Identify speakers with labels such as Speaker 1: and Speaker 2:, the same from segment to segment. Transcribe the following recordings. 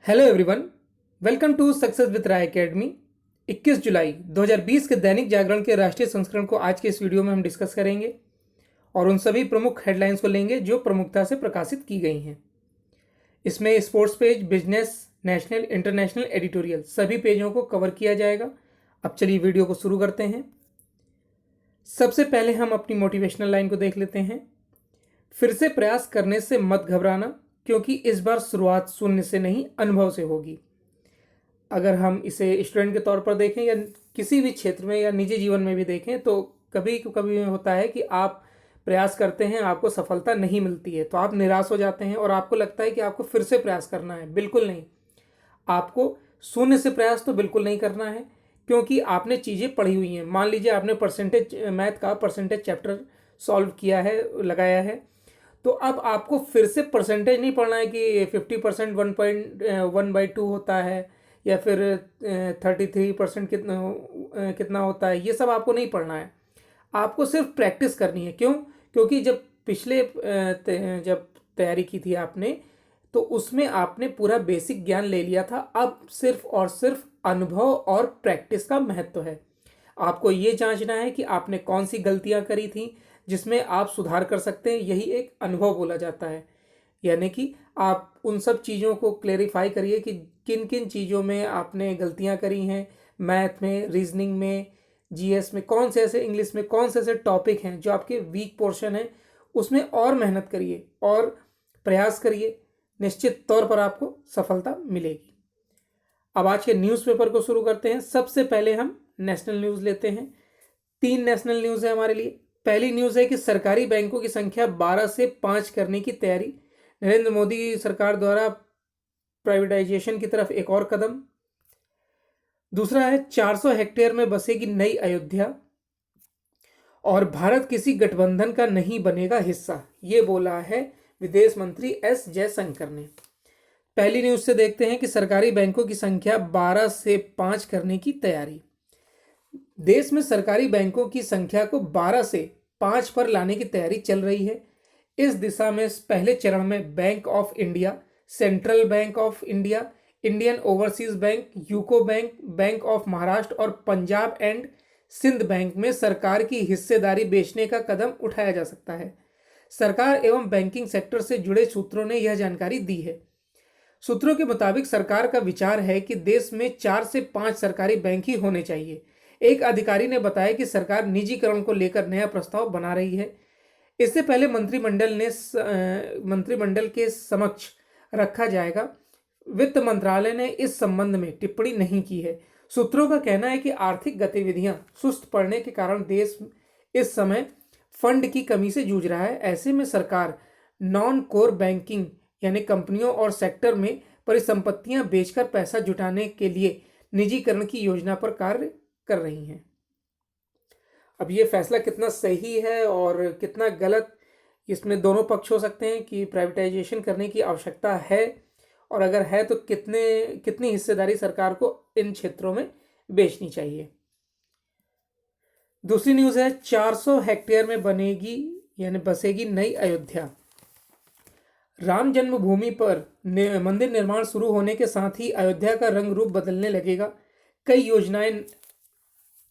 Speaker 1: Hello everyone, welcome to success with Rai academy. 21 जुलाई 2020 के दैनिक जागरण के राष्ट्रीय संस्करण को आज के इस वीडियो में हम डिस्कस करेंगे और उन सभी प्रमुख हेडलाइंस को लेंगे जो प्रमुखता से प्रकाशित की गई हैं। इसमें sports page, business, national, international, editorial सभी पेजों को कवर किया जाएगा। अब चलिए वीडियो को शुरू करते हैं। सबसे पहले हम अपनी मोटिवेशनल लाइन को देख लेते हैं। फिर से प्रयास करने से मत घबराना, क्योंकि इस बार शुरुआत शून्य से नहीं, अनुभव से होगी। अगर हम इसे स्टूडेंट के तौर पर देखें या किसी भी क्षेत्र में या निजी जीवन में भी देखें तो कभी कभी होता है कि आप प्रयास करते हैं, आपको सफलता नहीं मिलती है तो आप निराश हो जाते हैं और आपको लगता है कि आपको फिर से प्रयास करना है। बिल्कुल नहीं, आपको शून्य से प्रयास तो बिल्कुल नहीं करना है, क्योंकि आपने चीज़ें पढ़ी हुई हैं। मान लीजिए आपने परसेंटेज मैथ का परसेंटेज चैप्टर सॉल्व किया है, लगाया है, तो अब आपको फिर से परसेंटेज नहीं पढ़ना है कि 50% 1.1/2 होता है या फिर 33% कितना होता है। ये सब आपको नहीं पढ़ना है, आपको सिर्फ प्रैक्टिस करनी है। क्यों? क्योंकि जब पिछले जब तैयारी की थी आपने, तो उसमें आपने पूरा बेसिक ज्ञान ले लिया था। अब सिर्फ और सिर्फ अनुभव और प्रैक्टिस का महत्व है। आपको ये जांचना है कि आपने कौन सी गलतियां करी थी जिसमें आप सुधार कर सकते हैं। यही एक अनुभव बोला जाता है। यानी कि आप उन सब चीज़ों को क्लेरिफाई करिए कि किन किन चीज़ों में आपने गलतियां करी हैं। मैथ में, रीजनिंग में, जीएस में, कौन से ऐसे, इंग्लिश में कौन से ऐसे टॉपिक हैं जो आपके वीक पोर्शन हैं, उसमें और मेहनत करिए और प्रयास करिए। निश्चित तौर पर आपको सफलता मिलेगी। अब आज के न्यूज़पेपर को शुरू करते हैं। सबसे पहले हम नेशनल न्यूज़ लेते हैं। 3 नेशनल न्यूज़ है हमारे लिए। पहली न्यूज़ है कि सरकारी बैंकों की संख्या 12 से 5 करने की तैयारी। नरेंद्र मोदी सरकार द्वारा प्राइवेटाइजेशन की तरफ एक और कदम। दूसरा है 400 हेक्टेयर में बसेगी नई अयोध्या और भारत किसी गठबंधन का नहीं बनेगा हिस्सा, ये बोला है विदेश मंत्री एस जयशंकर ने। पहली न्यूज़ से देखते हैं कि सरकारी बैंकों की संख्या 12 से 5 करने की तैयारी। देश में सरकारी बैंकों की संख्या को 12 से 5 पर लाने की तैयारी चल रही है। इस दिशा में पहले चरण में bank of India, central bank of India, Indian overseas bank, UCO bank, bank of Maharashtra और पंजाब एंड सिंध बैंक में सरकार की हिस्सेदारी बेचने का कदम उठाया जा सकता है। सरकार एवं बैंकिंग सेक्टर से जुड़े सूत्रों ने यह जानकारी दी है। सूत्रों के मुताबिक सरकार का विचार है कि देश में 4 से 5 सरकारी बैंक ही होने चाहिए। एक अधिकारी ने बताया कि सरकार निजीकरण को लेकर नया प्रस्ताव बना रही है। इससे पहले मंत्रिमंडल के समक्ष रखा जाएगा। वित्त मंत्रालय ने इस संबंध में टिप्पणी नहीं की है। सूत्रों का कहना है कि आर्थिक गतिविधियां सुस्त पड़ने के कारण देश इस समय फंड की कमी से जूझ रहा है। ऐसे में सरकार नॉन कोर बैंकिंग यानी कंपनियों और सेक्टर में परिसंपत्तियां बेचकर पैसा जुटाने के लिए निजीकरण की योजना पर कार्य कर रही हैं। अब ये फैसला कितना सही है और कितना गलत, इसमें दोनों पक्ष हो सकते हैं कि प्राइवेटाइजेशन करने की आवश्यकता है और अगर है तो कितनी हिस्सेदारी सरकार को इन क्षेत्रों में बेचनी चाहिए। दूसरी न्यूज़ है 400 हेक्टेयर में बनेगी यानी बसेगी नई अयोध्या। राम जन्मभूमि पर मंदिर निर्माण शुरू होने के साथ ही अयोध्या का रंग रूप बदलने लगेगा। कई योजनाएं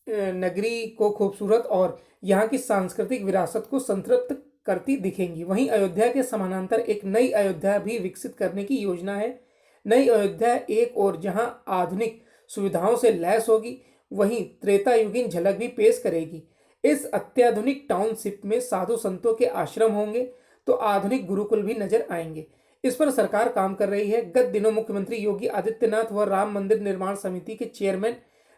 Speaker 1: नगरी को खूबसूरत और यहाँ की सांस्कृतिक विरासत को संतृप्त करती दिखेंगी। वहीं अयोध्या के समानांतर एक नई अयोध्या भी विकसित करने की योजना है। नई अयोध्या एक और जहां आधुनिक सुविधाओं से लैस होगी, वहीं त्रेतायुगीन झलक भी पेश करेगी। इस अत्याधुनिक टाउनशिप में साधु संतों के आश्रम होंगे तो आधुनिक गुरुकुल भी नजर आएंगे। इस पर सरकार काम कर रही है। गत दिनों मुख्यमंत्री योगी आदित्यनाथ व राम मंदिर निर्माण समिति के चेयरमैन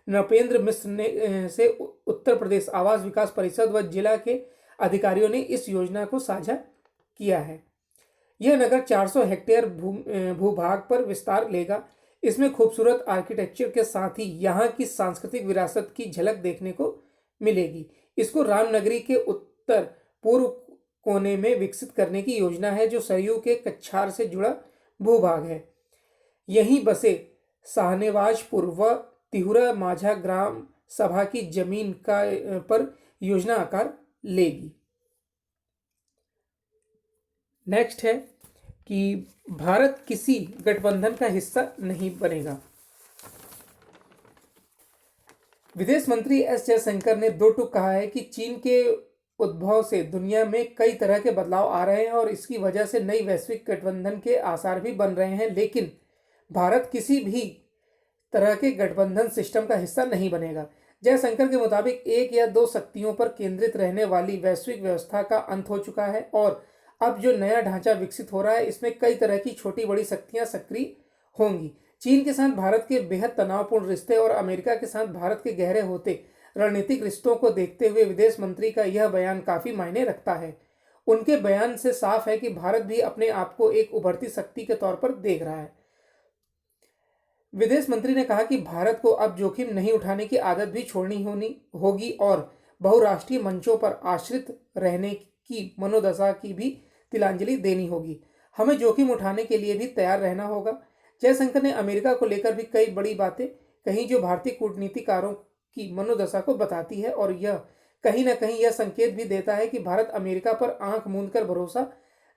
Speaker 1: नृपेंद्र मिश्र ने से उत्तर प्रदेश आवास विकास परिषद व जिला के अधिकारियों ने इस योजना को साझा किया है। यह नगर 400 हेक्टेयर भूभाग पर विस्तार लेगा। इसमें खूबसूरत आर्किटेक्चर के साथ ही यहाँ की सांस्कृतिक विरासत की झलक देखने को मिलेगी। इसको रामनगरी के उत्तर पूर्व कोने में विकसित करने की योजना है, जो सरयू के कछार से जुड़ा भूभाग है। यहीं बसे साहनेवाजपुर व तिहुरा माझा ग्राम सभा की जमीन पर योजना आकार लेगी। नेक्स्ट है कि भारत किसी गठबंधन का हिस्सा नहीं बनेगा। विदेश मंत्री एस जयशंकर ने दो टूक कहा है कि चीन के उद्भव से दुनिया में कई तरह के बदलाव आ रहे हैं और इसकी वजह से नई वैश्विक गठबंधन के आसार भी बन रहे हैं, लेकिन भारत किसी भी तरह के गठबंधन सिस्टम का हिस्सा नहीं बनेगा। जयशंकर के मुताबिक एक या दो शक्तियों पर केंद्रित रहने वाली वैश्विक व्यवस्था का अंत हो चुका है और अब जो नया ढांचा विकसित हो रहा है इसमें कई तरह की छोटी बड़ी शक्तियां सक्रिय होंगी। चीन के साथ भारत के बेहद तनावपूर्ण रिश्ते और अमेरिका के साथ भारत के गहरे होते रणनीतिक रिश्तों को देखते हुए विदेश मंत्री का यह बयान काफी मायने रखता है। उनके बयान से साफ है कि भारत भी अपने आप को एक उभरती शक्ति के तौर पर देख रहा है। विदेश मंत्री ने कहा कि भारत को अब जोखिम नहीं उठाने की आदत भी छोड़नी होगी और बहुराष्ट्रीय मंचों पर आश्रित रहने की मनोदशा की भी तिलांजलि देनी होगी। हमें जोखिम उठाने के लिए भी तैयार रहना होगा। जयशंकर ने अमेरिका को लेकर भी कई बड़ी बातें कही जो भारतीय कूटनीतिकारों की मनोदशा को बताती है और यह कहीं ना कहीं यह संकेत भी देता है कि भारत अमेरिका पर आंख मूंद कर भरोसा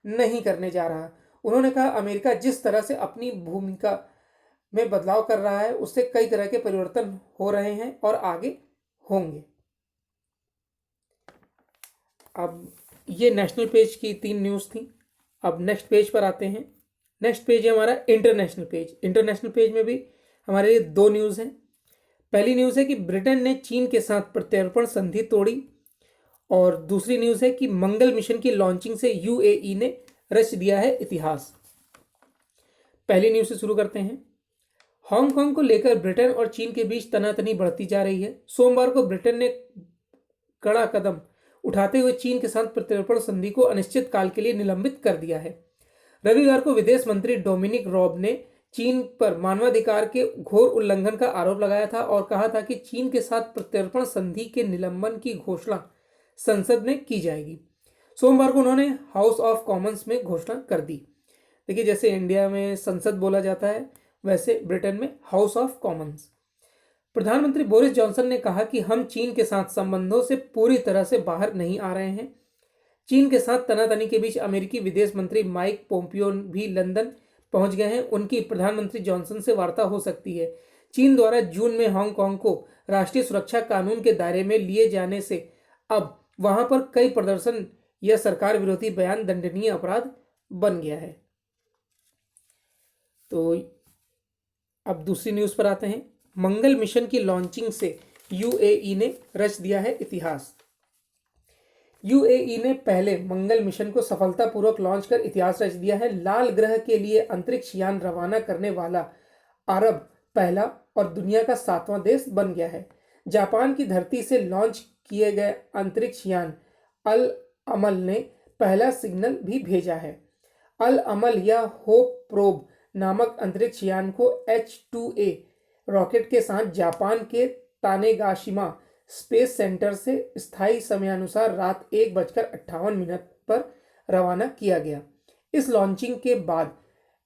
Speaker 1: नहीं करने जा रहा। उन्होंने कहा, अमेरिका जिस तरह से अपनी भूमिका में बदलाव कर रहा है उससे कई तरह के परिवर्तन हो रहे हैं और आगे होंगे। अब ये नेशनल पेज की 3 न्यूज़ थी। अब नेक्स्ट पेज पर आते हैं। नेक्स्ट पेज है हमारा इंटरनेशनल पेज। इंटरनेशनल पेज में भी हमारे लिए 2 न्यूज़ हैं। पहली न्यूज़ है कि ब्रिटेन ने चीन के साथ प्रत्यर्पण संधि तोड़ी और दूसरी न्यूज़ है कि मंगल मिशन की लॉन्चिंग से यूएई ने रच दिया है इतिहास। पहली न्यूज़ से शुरू करते हैं। हांगकांग को लेकर ब्रिटेन और चीन के बीच तनातनी बढ़ती जा रही है। सोमवार को ब्रिटेन ने कड़ा कदम उठाते हुए चीन के साथ प्रत्यर्पण संधि को अनिश्चित काल के लिए निलंबित कर दिया है। रविवार को विदेश मंत्री डोमिनिक रॉब ने चीन पर मानवाधिकार के घोर उल्लंघन का आरोप लगाया था और कहा था कि चीन के साथ प्रत्यर्पण संधि के निलंबन की घोषणा संसद में की जाएगी। सोमवार को उन्होंने हाउस ऑफ कॉमन्स में घोषणा कर दी। देखिए, जैसे इंडिया में संसद बोला जाता है वैसे ब्रिटेन में हाउस ऑफ कॉमन्स। प्रधानमंत्री बोरिस जॉनसन ने कहा कि हम चीन के साथ संबंधों से पूरी तरह से बाहर नहीं आ रहे हैं। चीन के साथ तनातनी के बीच अमेरिकी विदेश मंत्री माइक पोम्पियो भी लंदन पहुंच गए हैं। उनकी प्रधानमंत्री जॉनसन से वार्ता हो सकती है। चीन द्वारा जून में हांगकांग को राष्ट्रीय सुरक्षा कानून के दायरे में लिए जाने से अब वहां पर कई प्रदर्शन या सरकार विरोधी बयान दंडनीय अपराध बन गया है। तो अब दूसरी न्यूज पर आते हैं। मंगल मिशन की लॉन्चिंग से यूएई ने रच दिया है इतिहास। यूएई ने पहले मंगल मिशन को सफलतापूर्वक लॉन्च कर इतिहास रच दिया है। लाल ग्रह के लिए अंतरिक्ष यान रवाना करने वाला अरब पहला और दुनिया का 7वां देश बन गया है। जापान की धरती से लॉन्च किए गए अंतरिक्ष यान अल अमल ने पहला सिग्नल भी भेजा है। अल अमल या होप प्रोब नामक अंतरिक्ष यान को H2A रॉकेट के साथ जापान के तानेगाशिमा स्पेस सेंटर से स्थायी समयानुसार रात 1:58 पर रवाना किया गया। इस लॉन्चिंग के बाद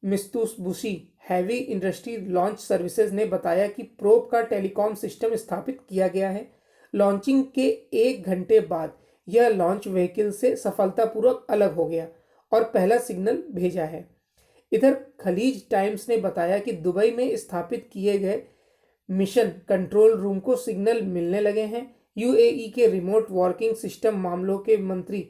Speaker 1: Mitsubishi heavy industry launch services ने बताया कि प्रोब का टेलीकॉम सिस्टम स्थापित किया गया है। लॉन्चिंग के 1 घंटे बाद यह लॉन्च व्हीकल से सफलतापूर्वक अलग हो गया और पहला सिग्नल भेजा है। इधर खलीज टाइम्स ने बताया कि दुबई में स्थापित किए गए मिशन कंट्रोल रूम को सिग्नल मिलने लगे हैं। यूएई के रिमोट वर्किंग सिस्टम मामलों के मंत्री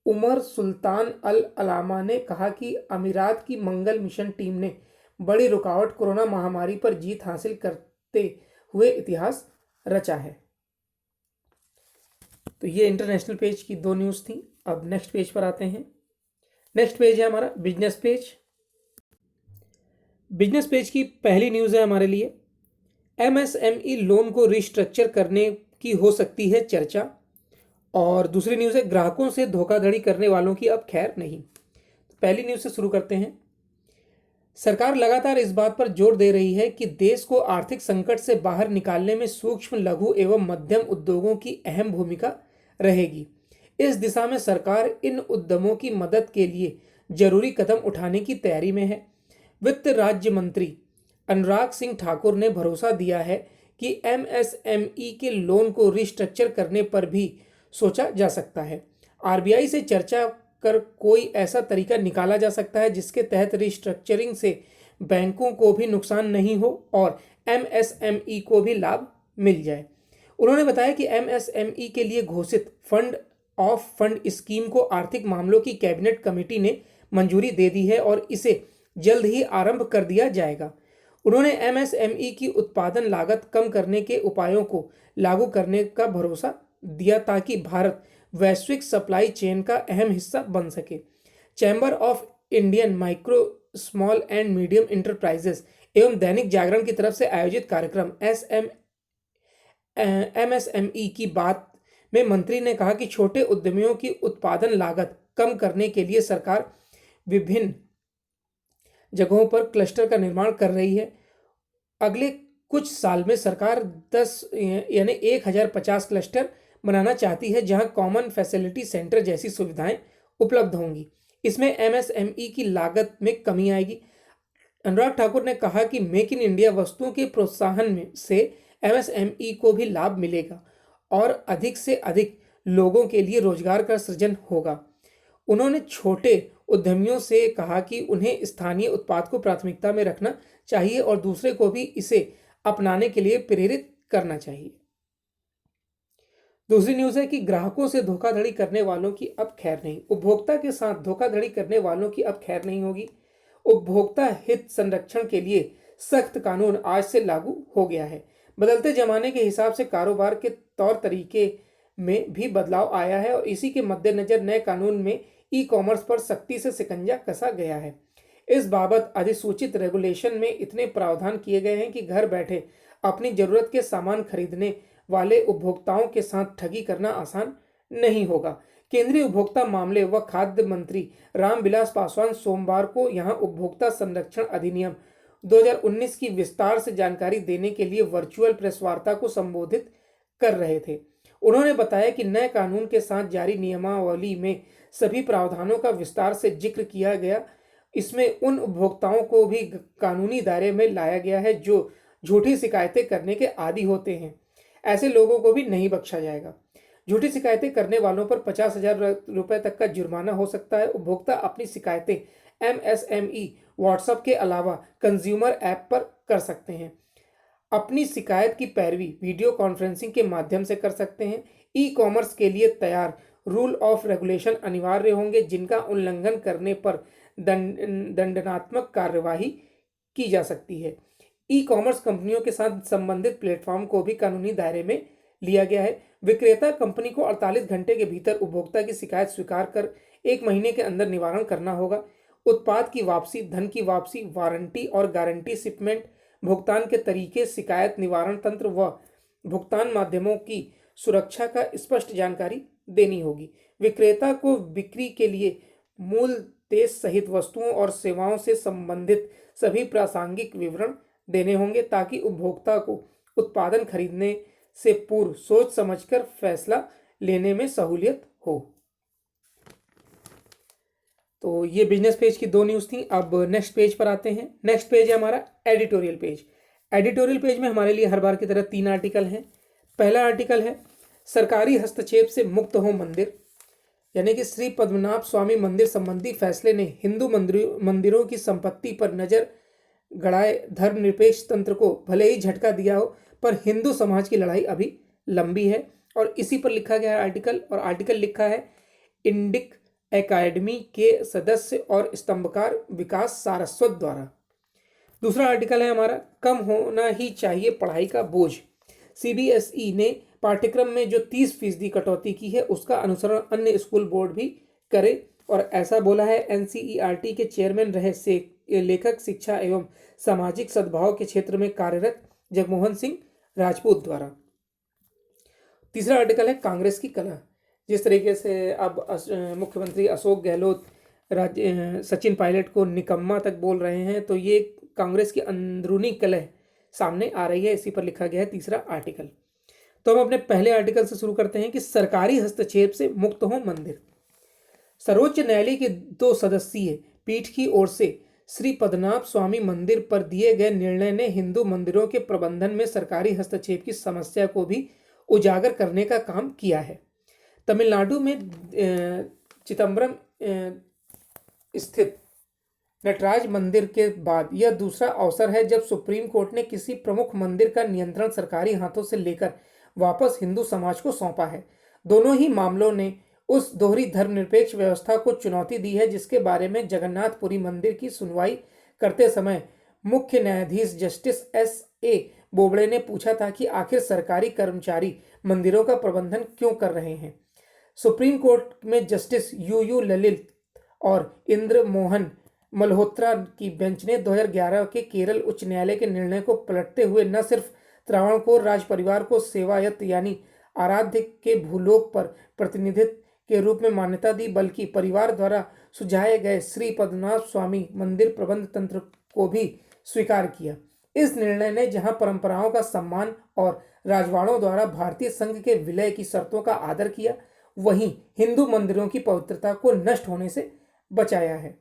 Speaker 1: उमर सुल्तान अल अलामा ने कहा कि अमीरात की मंगल मिशन टीम ने बड़ी रुकावट कोरोना महामारी पर जीत हासिल करते हुए इतिहास रचा है। तो ये इंटरनेशनल पेज की 2 न्यूज़ थी। अब नेक्स्ट पेज पर आते हैं। नेक्स्ट पेज है हमारा बिजनेस पेज। बिजनेस पेज की पहली न्यूज़ है हमारे लिए, एमएसएमई लोन को रिस्ट्रक्चर करने की हो सकती है चर्चा। और दूसरी न्यूज़ है, ग्राहकों से धोखाधड़ी करने वालों की अब खैर नहीं। पहली न्यूज़ से शुरू करते हैं। सरकार लगातार इस बात पर जोर दे रही है कि देश को आर्थिक संकट से बाहर निकालने में सूक्ष्म लघु एवं मध्यम उद्योगों की अहम भूमिका रहेगी। इस दिशा में सरकार इन उद्यमों की मदद के लिए जरूरी कदम उठाने की तैयारी में है। वित्त राज्य मंत्री अनुराग सिंह ठाकुर ने भरोसा दिया है कि एमएसएमई के लोन को रिस्ट्रक्चर करने पर भी सोचा जा सकता है। आरबीआई से चर्चा कर कोई ऐसा तरीका निकाला जा सकता है जिसके तहत रिस्ट्रक्चरिंग से बैंकों को भी नुकसान नहीं हो और एमएसएमई को भी लाभ मिल जाए। उन्होंने बताया कि एमएसएमई के लिए घोषित फंड ऑफ फंड स्कीम को आर्थिक मामलों की कैबिनेट कमेटी ने मंजूरी दे दी है और इसे जल्द ही आरंभ कर दिया जाएगा। उन्होंने एमएसएमई की उत्पादन लागत कम करने के उपायों को लागू करने का भरोसा दिया ताकि भारत वैश्विक सप्लाई चेन का अहम हिस्सा बन सके। Chamber of Indian micro small and medium enterprises एवं दैनिक जागरण की तरफ से आयोजित कार्यक्रम एमएसएमई की बात में मंत्री ने कहा कि छोटे उद्यमियों की उत्पादन लागत कम करने के लिए सरकार विभिन्न जगहों पर क्लस्टर का निर्माण कर रही है। अगले कुछ साल में सरकार 1050 क्लस्टर बनाना चाहती है जहां कॉमन फैसिलिटी सेंटर जैसी सुविधाएं उपलब्ध होंगी। इसमें एमएसएमई की लागत में कमी आएगी। अनुराग ठाकुर ने कहा कि मेक इन इंडिया वस्तुओं के प्रोत्साहन में से एमएसएमई को भी लाभ मिलेगा और अधिक से अधिक लोगों के लिए रोजगार का सृजन होगा। उन्होंने छोटे उद्यमियों से कहा कि उन्हें स्थानीय उत्पाद को प्राथमिकता में रखना चाहिए और दूसरे को भी इसे अपनाने के लिए प्रेरित करना चाहिए। दूसरी न्यूज है कि ग्राहकों से धोखाधड़ी करने वालों की अब खैर नहीं। उपभोक्ता के साथ धोखाधड़ी करने वालों की अब खैर नहीं होगी। उपभोक्ता हित संरक्षण के लिए सख्त कानून आज से लागू हो गया है। बदलते जमाने के हिसाब से कारोबार के तौर तरीके में भी बदलाव आया है और इसी के मद्देनजर नए कानून में ई कॉमर्स पर सख्ती से शिकंजा कसा गया है। इस बाबत अधिसूचित रेगुलेशन में इतने प्रावधान किए गए हैं कि घर बैठे अपनी जरूरत के सामान खरीदने वाले उपभोक्ताओं के साथ ठगी करना आसान नहीं होगा। केंद्रीय उपभोक्ता मामले व खाद्य मंत्री रामविलास पासवान सोमवार को यहां उपभोक्ता संरक्षण अधिनियम 2019 की विस्तार से जानकारी देने के लिए वर्चुअल प्रेस वार्ता को संबोधित कर रहे थे। उन्होंने बताया कि नए कानून के साथ जारी नियमावली में सभी प्रावधानों का विस्तार से जिक्र किया गया। इसमें उन उपभोक्ताओं को भी कानूनी दायरे में लाया गया है जो झूठी शिकायतें करने के आदी होते हैं। ऐसे लोगों को भी नहीं बख्शा जाएगा। झूठी शिकायतें करने वालों पर 50,000 रुपए तक का जुर्माना हो सकता है। उपभोक्ता अपनी शिकायतें एमएसएमई व्हाट्सएप के अलावा कंज्यूमर ऐप पर कर सकते हैं। अपनी शिकायत की पैरवी वीडियो कॉन्फ्रेंसिंग के माध्यम से कर सकते हैं। ई कॉमर्स के लिए तैयार रूल ऑफ रेगुलेशन अनिवार्य होंगे जिनका उल्लंघन करने पर दंडात्मक कार्यवाही की जा सकती है। ई कॉमर्स कंपनियों के साथ संबंधित प्लेटफॉर्म को भी कानूनी दायरे में लिया गया है। विक्रेता कंपनी को 48 घंटे के भीतर उपभोक्ता की शिकायत स्वीकार कर 1 महीने के अंदर निवारण करना होगा। उत्पाद की वापसी, धन की वापसी, वारंटी और गारंटी, शिपमेंट, भुगतान के तरीके, शिकायत निवारण तंत्र व भुगतान माध्यमों की सुरक्षा का स्पष्ट जानकारी देनी होगी। विक्रेता को बिक्री के लिए मूल देश सहित वस्तुओं और सेवाओं से संबंधित सभी प्रासंगिक विवरण देने होंगे ताकि उपभोक्ता को उत्पादन खरीदने से पूर्व सोच समझकर फैसला लेने में सहूलियत हो। तो ये बिजनेस पेज की 2 न्यूज़ थी। अब नेक्स्ट पेज पर आते हैं। नेक्स्ट पेज है हमारा एडिटोरियल पेज। एडिटोरियल पेज में हमारे लिए हर बार की तरह 3 आर्टिकल हैं। पहला आर्टिकल है सरकारी हस्तक्षेप से मुक्त हो मंदिर, यानी कि श्री पद्मनाभ स्वामी मंदिर संबंधी फैसले ने हिंदू मंदिरों की संपत्ति पर नजर गड़ाए धर्मनिरपेक्ष तंत्र को भले ही झटका दिया हो, पर हिंदू समाज की लड़ाई अभी लंबी है। और इसी पर लिखा गया है आर्टिकल, और आर्टिकल लिखा है इंडिक एकेडमी के सदस्य और स्तंभकार विकास सारस्वत द्वारा। दूसरा आर्टिकल है हमारा कम होना ही चाहिए पढ़ाई का बोझ। सीबीएसई ने पाठ्यक्रम में जो 30% कटौती की है उसका अनुसरण अन्य स्कूल बोर्ड भी करे, और ऐसा बोला है एनसीईआरटी के चेयरमैन रहे लेखक, शिक्षा एवं सामाजिक सद्भाव के क्षेत्र में कार्यरत जगमोहन सिंह राजपूत द्वारा। तीसरा आर्टिकल है कांग्रेस की कला। जिस तरीके से अब मुख्यमंत्री अशोक गहलोत सचिन पायलट को निकम्मा तक बोल रहे हैं, तो ये कांग्रेस की अंदरूनी कलह सामने आ रही है। इसी पर लिखा गया है तीसरा आर्टिकल। तो हम अपने पहले आर्टिकल से शुरू करते हैं कि सरकारी हस्तक्षेप से मुक्त हो मंदिर। सर्वोच्च न्यायालय के 2 सदस्यीय पीठ की ओर से श्री पद्मनाभ स्वामी मंदिर पर दिए गए निर्णय ने हिंदू मंदिरों के प्रबंधन में सरकारी हस्तक्षेप की समस्या को भी उजागर करने का काम किया है। तमिलनाडु में चिदम्बरम स्थित नटराज मंदिर के बाद यह दूसरा अवसर है जब सुप्रीम कोर्ट ने किसी प्रमुख मंदिर का नियंत्रण सरकारी हाथों से लेकर वापस हिंदू समाज को सौंपा है। दोनों ही मामलों ने उस दोहरी धर्मनिरपेक्ष व्यवस्था को चुनौती दी है जिसके बारे में जगन्नाथपुरी मंदिर की सुनवाई करते समय मुख्य न्यायाधीश जस्टिस S.A. बोबड़े ने पूछा था कि आखिर सरकारी कर्मचारी मंदिरों का प्रबंधन क्यों कर रहे हैं। सुप्रीम कोर्ट में जस्टिस U.U. ललित और इंद्र मोहन मल्होत्रा की बेंच ने 2011 के केरल उच्च न्यायालय के निर्णय को पलटते हुए न सिर्फ त्रावणकोर राज परिवार को सेवायत यानी आराध्य के भूलोक पर प्रतिनिधित्व के रूप में मान्यता दी, बल्कि परिवार द्वारा सुझाए गए श्री पद्मनाभ स्वामी मंदिर प्रबंध तंत्र को भी स्वीकार किया। इस निर्णय ने जहां परंपराओं का सम्मान और राजवाड़ों द्वारा भारतीय संघ के विलय की शर्तों का आदर किया, वहीं हिंदू मंदिरों की पवित्रता को नष्ट होने से बचाया है।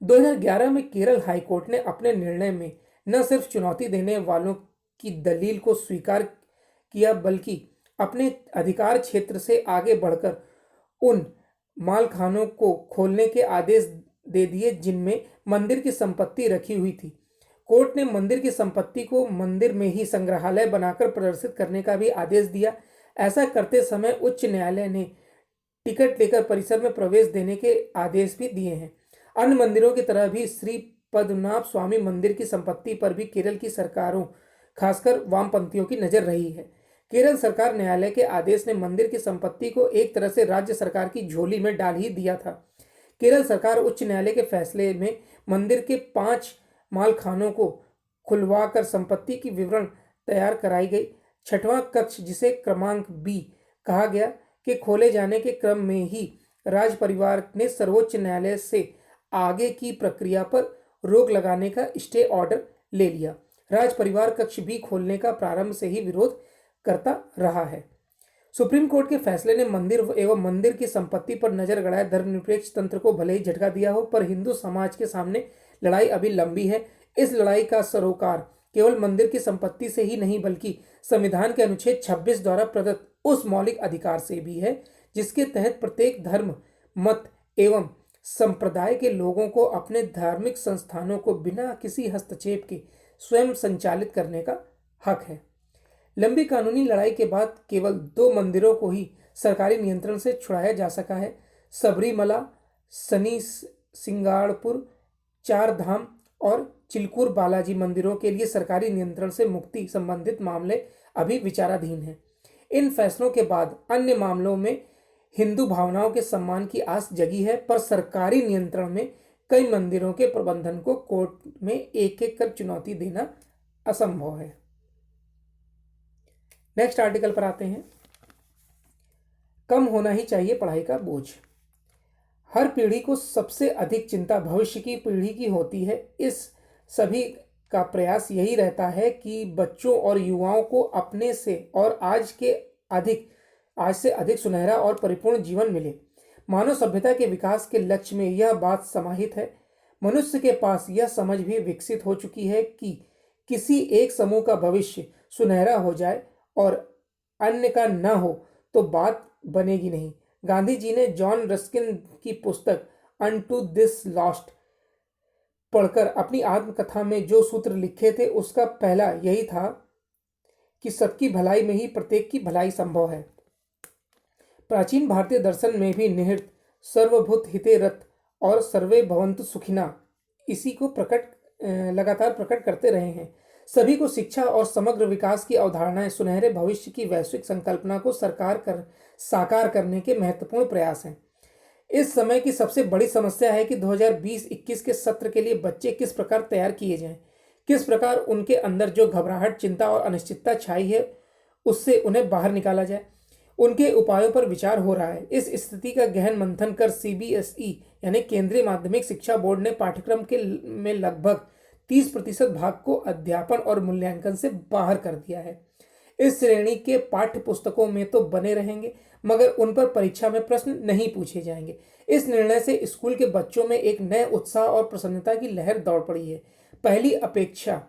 Speaker 1: 2011 में केरल हाईकोर्ट ने अपने निर्णय में न सिर्फ चुनौती देने वालों की दलील को स्वीकार किया, बल्कि अपने अधिकार क्षेत्र से आगे बढ़कर उन मालखानों को खोलने के आदेश दे दिए जिनमें मंदिर की संपत्ति रखी हुई थी। कोर्ट ने मंदिर की संपत्ति को मंदिर में ही संग्रहालय बनाकर प्रदर्शित करने का भी आदेश दिया। ऐसा करते समय उच्च न्यायालय ने टिकट लेकर परिसर में प्रवेश देने के आदेश भी दिए हैं। अन्य मंदिरों की तरह भी श्री पद्मनाभ स्वामी मंदिर की संपत्ति पर भी केरल की सरकारों, खासकर वामपंथियों की नजर रही है। केरल सरकार न्यायालय के आदेश ने मंदिर की संपत्ति को एक तरह से राज्य सरकार की झोली में डाल ही दिया था। केरल सरकार उच्च न्यायालय के फैसले में मंदिर के 5 मालखानों को खुलवाकर संपत्ति की विवरण तैयार कराई गई। 6वां कक्ष, जिसे क्रमांक B कहा गया, के खोले जाने के क्रम में ही राज परिवार ने सर्वोच्च न्यायालय से आगे की प्रक्रिया पर रोक लगाने का स्टे ऑर्डर ले लिया। राज परिवार कक्ष B खोलने का प्रारंभ से ही विरोध करता रहा है। सुप्रीम कोर्ट के फैसले ने मंदिर एवं मंदिर की संपत्ति पर नजर गड़ाए धर्मनिरपेक्ष तंत्र को भले ही झटका दिया हो, पर हिंदू समाज के सामने लड़ाई अभी लंबी है। इस लड़ाई का सरोकार केवल मंदिर की संपत्ति से ही नहीं, बल्कि संविधान के अनुच्छेद 26 द्वारा प्रदत्त उस मौलिक अधिकार से भी है जिसके तहत प्रत्येक धर्म, मत एवं संप्रदाय के लोगों को अपने धार्मिक संस्थानों को बिना किसी हस्तक्षेप के स्वयं संचालित करने का हक है। लंबी कानूनी लड़ाई के बाद केवल 2 मंदिरों को ही सरकारी नियंत्रण से छुड़ाया जा सका है। सबरीमला, शनि सिंगाड़पुर, 4 धाम और चिलकुर बालाजी मंदिरों के लिए सरकारी नियंत्रण से मुक्ति संबंधित मामले अभी विचाराधीन हैं। इन फैसलों के बाद अन्य मामलों में हिंदू भावनाओं के सम्मान की आस जगी है, पर सरकारी नियंत्रण में कई मंदिरों के प्रबंधन को कोर्ट में एक एक कर चुनौती देना असंभव है। नेक्स्ट आर्टिकल पर आते हैं। कम होना ही चाहिए पढ़ाई का बोझ। हर पीढ़ी को सबसे अधिक चिंता भविष्य की पीढ़ी की होती है। इस सभी का प्रयास यही रहता है कि बच्चों और युवाओं को अपने से और आज से अधिक सुनहरा और परिपूर्ण जीवन मिले। मानव सभ्यता के विकास के लक्ष्य में यह बात समाहित है। मनुष्य के पास यह समझ भी विकसित हो चुकी है कि किसी एक समूह का भविष्य सुनहरा हो जाए और अन्य का न हो तो बात बनेगी नहीं। गांधी जी ने जॉन रस्किन की पुस्तक अनटू दिस लॉस्ट पढ़कर अपनी आत्मकथा में जो सूत्र लिखे थे उसका पहला यही था कि सबकी भलाई में ही प्रत्येक की भलाई संभव है। प्राचीन भारतीय दर्शन में भी निहित सर्वभूत हिते रत और सर्वे भवन्तु सुखिना इसी को लगातार प्रकट करते रहे हैं। सभी को शिक्षा और समग्र विकास की अवधारणाएं सुनहरे भविष्य की वैश्विक संकल्पना को साकार करने के महत्वपूर्ण प्रयास हैं। इस समय की सबसे बड़ी समस्या है कि 2020-21 के सत्र के लिए बच्चे किस प्रकार तैयार किए जाएं, किस प्रकार उनके अंदर जो घबराहट, चिंता और अनिश्चितता छाई है उससे उन्हें बाहर निकाला जाए। उनके उपायों पर विचार हो रहा है। इस स्थिति का गहन मंथन कर CBSE यानी केंद्रीय माध्यमिक शिक्षा बोर्ड ने पाठ्यक्रम में लगभग 30% भाग को अध्यापन और मूल्यांकन से बाहर कर दिया है। इस श्रेणी के पाठ्य पुस्तकों में तो बने रहेंगे मगर उन पर परीक्षा में प्रश्न नहीं पूछे जाएंगे। इस निर्णय से स्कूल के बच्चों में एक नए उत्साह और प्रसन्नता की लहर दौड़ पड़ी है। पहली अपेक्षा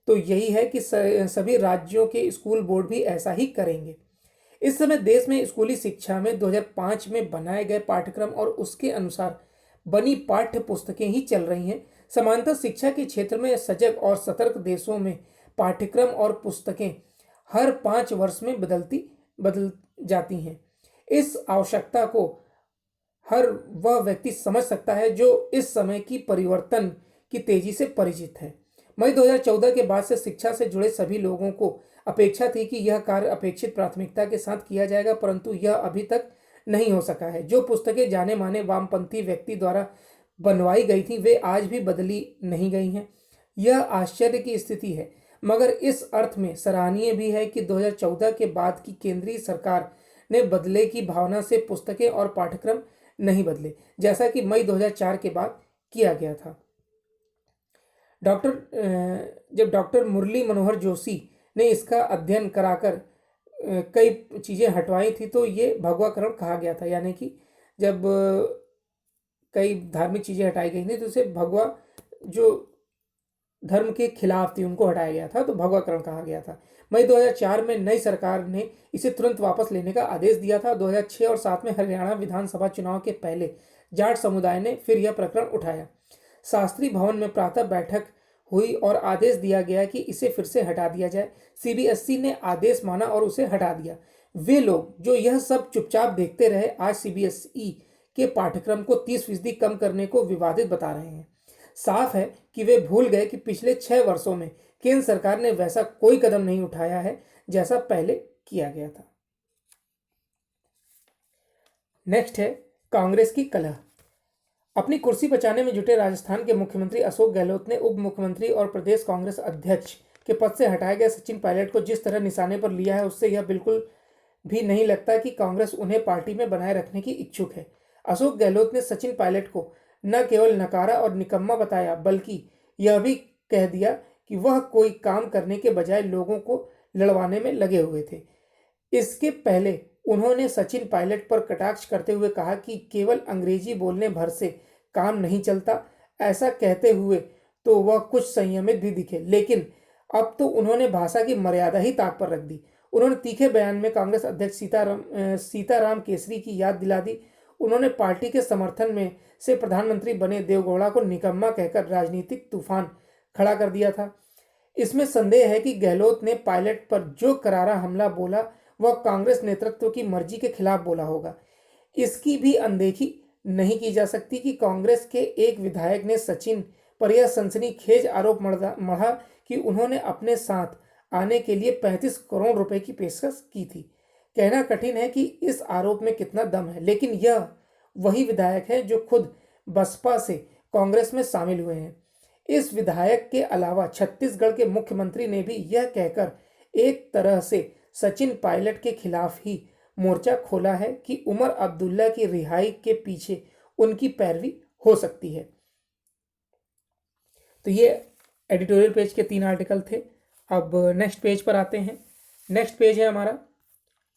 Speaker 1: तो यही है कि सभी राज्यों के स्कूल बोर्ड भी ऐसा ही करेंगे। इस समय देश में स्कूली शिक्षा में 2005 में बनाए गए पाठ्यक्रम और उसके अनुसार बनी पाठ्य पुस्तकें ही चल रही हैं। समानता शिक्षा के क्षेत्र में सजग और सतर्क देशों में पाठ्यक्रम और पुस्तकें हर 5 वर्ष में बदल जाती हैं। इस आवश्यकता को हर वह व्यक्ति समझ सकता है जो इस समय की परिवर्तन की तेजी से परिचित है। मई 2014 के बाद से शिक्षा से जुड़े सभी लोगों को अपेक्षा थी कि यह कार्य अपेक्षित प्राथमिकता के साथ किया जाएगा, परंतु यह अभी तक नहीं हो सका है। जो पुस्तकें जाने माने वामपंथी व्यक्ति द्वारा बनवाई गई थी वे आज भी बदली नहीं गई हैं। यह आश्चर्य की स्थिति है, मगर इस अर्थ में सराहनीय भी है कि 2014 के बाद की केंद्रीय सरकार ने बदले की भावना से पुस्तकें और पाठ्यक्रम नहीं बदले, जैसा कि मई 2004 के बाद किया गया था। जब डॉक्टर मुरली मनोहर जोशी ने इसका अध्ययन कराकर कई चीज़ें हटवाई थी तो ये भगवाकरण कहा गया था, यानी कि जब कई धार्मिक चीज़ें हटाई गई थी तो उसे भगवा, जो धर्म के खिलाफ थी उनको हटाया गया था, तो भगवाकरण कहा गया था। मई 2004 में नई सरकार ने इसे तुरंत वापस लेने का आदेश दिया था। 2006 और 2007 में हरियाणा विधानसभा चुनाव के पहले जाट समुदाय ने फिर यह प्रकरण उठाया। शास्त्री भवन में प्रातः बैठक हुई और आदेश दिया गया कि इसे फिर से हटा दिया जाए। सीबीएसई ने आदेश माना और उसे हटा दिया। वे लोग जो यह सब चुपचाप देखते रहे आज सीबीएसई के पाठ्यक्रम को 30% कम करने को विवादित बता रहे हैं। साफ है कि वे भूल गए कि पिछले 6 वर्षों में केंद्र सरकार ने वैसा कोई कदम नहीं उठाया है जैसा पहले किया गया था। नेक्स्ट है कांग्रेस की कलह। अपनी कुर्सी बचाने में जुटे राजस्थान के मुख्यमंत्री अशोक गहलोत ने उप मुख्यमंत्री और प्रदेश कांग्रेस अध्यक्ष के पद से हटाए गए सचिन पायलट को जिस तरह निशाने पर लिया है उससे यह बिल्कुल भी नहीं लगता कि कांग्रेस उन्हें पार्टी में बनाए रखने की इच्छुक है। अशोक गहलोत ने सचिन पायलट को न केवल नकारा और निकम्मा बताया बल्कि यह भी कह दिया कि वह कोई काम करने के बजाय लोगों को लड़वाने में लगे हुए थे। इसके पहले उन्होंने सचिन पायलट पर कटाक्ष करते हुए कहा कि केवल अंग्रेजी बोलने भर से काम नहीं चलता। ऐसा कहते हुए तो वह कुछ संयमित भी दिखे, लेकिन अब तो उन्होंने भाषा की मर्यादा ही ताक पर रख दी। उन्होंने तीखे बयान में कांग्रेस अध्यक्ष सीताराम केसरी की याद दिला दी। उन्होंने पार्टी के समर्थन में से प्रधानमंत्री बने देवगौड़ा को निकम्मा कहकर राजनीतिक तूफान खड़ा कर दिया था। इसमें संदेह है कि गहलोत ने पायलट पर जो करारा हमला बोला वह कांग्रेस नेतृत्व की मर्जी के खिलाफ बोला होगा। इसकी भी अनदेखी नहीं की जा सकती कि कांग्रेस के एक विधायक ने सचिन पर यह सनसनीखेज आरोप मढ़ा कि उन्होंने अपने साथ आने के लिए 35 करोड़ रुपए की पेशकश की थी। कहना कठिन है कि इस आरोप में कितना दम है, लेकिन यह वही विधायक है जो खुद बसपा से कांग्रेस में शामिल हुए हैं। इस विधायक के अलावा छत्तीसगढ़ के मुख्यमंत्री ने भी यह कहकर एक तरह से सचिन पायलट के खिलाफ ही मोर्चा खोला है कि उमर अब्दुल्ला की रिहाई के पीछे उनकी पैरवी हो सकती है। तो ये एडिटोरियल पेज के 3 आर्टिकल थे। अब नेक्स्ट पेज पर आते हैं। नेक्स्ट पेज है हमारा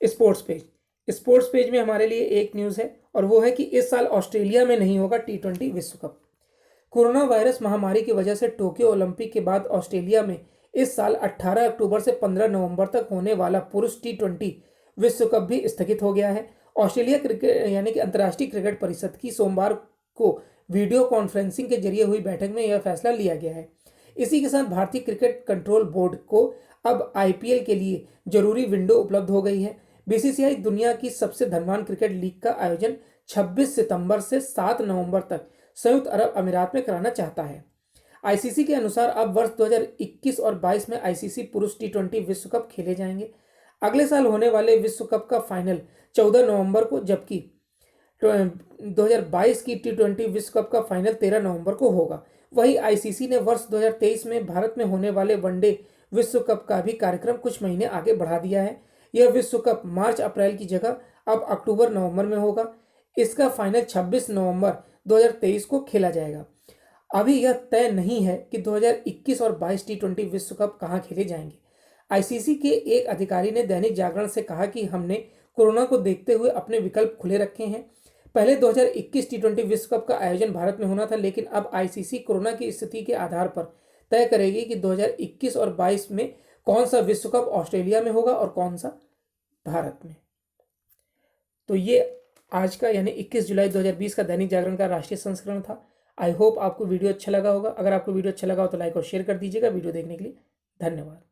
Speaker 1: स्पोर्ट्स पेज। स्पोर्ट्स पेज में हमारे लिए एक न्यूज़ है और वो है कि इस साल ऑस्ट्रेलिया में नहीं होगा T20 विश्व कप। कोरोना वायरस महामारी की वजह से टोक्यो ओलंपिक के बाद ऑस्ट्रेलिया में इस साल 18 अक्टूबर से 15 नवंबर तक होने वाला पुरुष T20 विश्व कप भी स्थगित हो गया है। ऑस्ट्रेलिया क्रिकेट यानी कि अंतर्राष्ट्रीय क्रिकेट परिषद की सोमवार को वीडियो कॉन्फ्रेंसिंग के जरिए हुई बैठक में यह फैसला लिया गया है। इसी के साथ भारतीय क्रिकेट कंट्रोल बोर्ड को अब IPL के लिए जरूरी विंडो उपलब्ध हो गई है। BCCI दुनिया की सबसे धनवान क्रिकेट लीग का आयोजन 26 सितंबर से 7 नवंबर तक संयुक्त अरब अमीरात में कराना चाहता है। ICC के अनुसार अब वर्ष 2021 और 22 में ICC पुरुष T20 विश्व कप खेले जाएंगे। अगले साल होने वाले विश्व कप का फाइनल 14 नवंबर को, जबकि 2022 की T20 विश्व कप का फाइनल 13 नवंबर को होगा। वहीं ICC ने वर्ष 2023 में भारत में होने वाले वनडे विश्व कप का भी कार्यक्रम कुछ महीने आगे बढ़ा दिया है। यह विश्व कप मार्च अप्रैल की जगह अब अक्टूबर नवंबर में होगा। इसका फाइनल 26 नवंबर 2023 को खेला जाएगा। अभी यह तय नहीं है कि 2021 और 22 T20 विश्व कप कहाँ खेले जाएंगे। ICC के एक अधिकारी ने दैनिक जागरण से कहा कि हमने कोरोना को देखते हुए अपने विकल्प खुले रखे हैं। पहले 2021 T20 विश्व कप का आयोजन भारत में होना था, लेकिन अब ICC कोरोना की स्थिति के आधार पर तय करेगी कि 2021 और 22 में कौन सा विश्व कप ऑस्ट्रेलिया में होगा और कौन सा भारत में। तो ये आज का यानी 21 जुलाई 2020 का दैनिक जागरण का राष्ट्रीय संस्करण था। आई होप आपको वीडियो अच्छा लगा होगा। अगर आपको वीडियो अच्छा लगा हो तो लाइक और शेयर कर दीजिएगा। वीडियो देखने के लिए धन्यवाद।